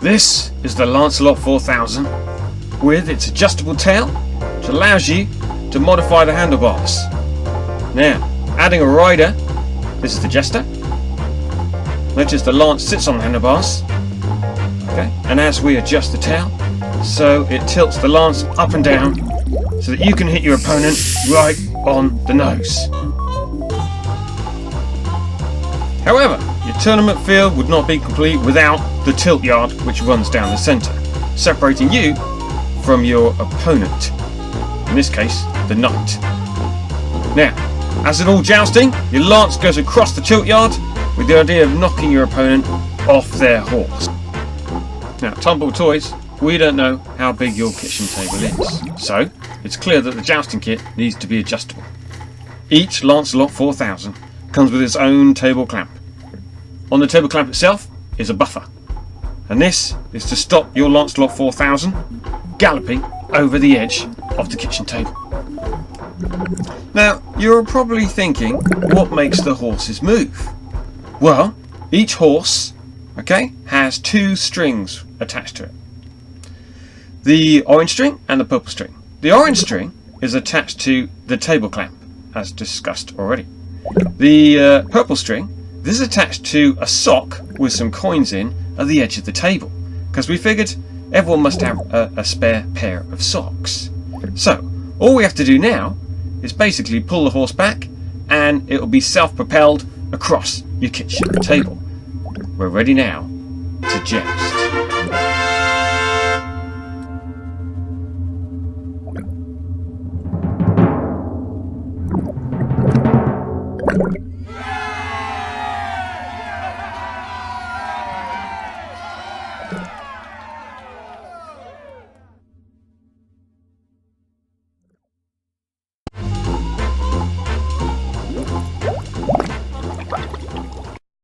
This is the Lancelot 4000 with its adjustable tail, which allows you to modify the handlebars. Now, adding a rider, this is the Jester. Notice the lance sits on the handlebars. Okay, and as we adjust the tail, so it tilts the lance up and down so that you can hit your opponent right on the nose. However, your tournament field would not be complete without the tilt yard, which runs down the centre, separating you from your opponent, in this case the knight. Now, as in all jousting, your lance goes across the tilt yard with the idea of knocking your opponent off their horse. Now, Tumble Toys, we don't know how big your kitchen table is, so it's clear that the jousting kit needs to be adjustable. Each Lancelot 4000 comes with its own table clamp. On the table clamp itself is a buffer, and this is to stop your Lancelot 4000 galloping over the edge of the kitchen table. Now, you're probably thinking, what makes the horses move? Well, each horse, has two strings attached to it. The orange string and the purple string. The orange string is attached to the table clamp, as discussed already. The purple string, this is attached to a sock with some coins in at the edge of the table, because we figured everyone must have a spare pair of socks. So, all we have to do now is basically pull the horse back and it will be self-propelled across your kitchen table. We're ready now to joust.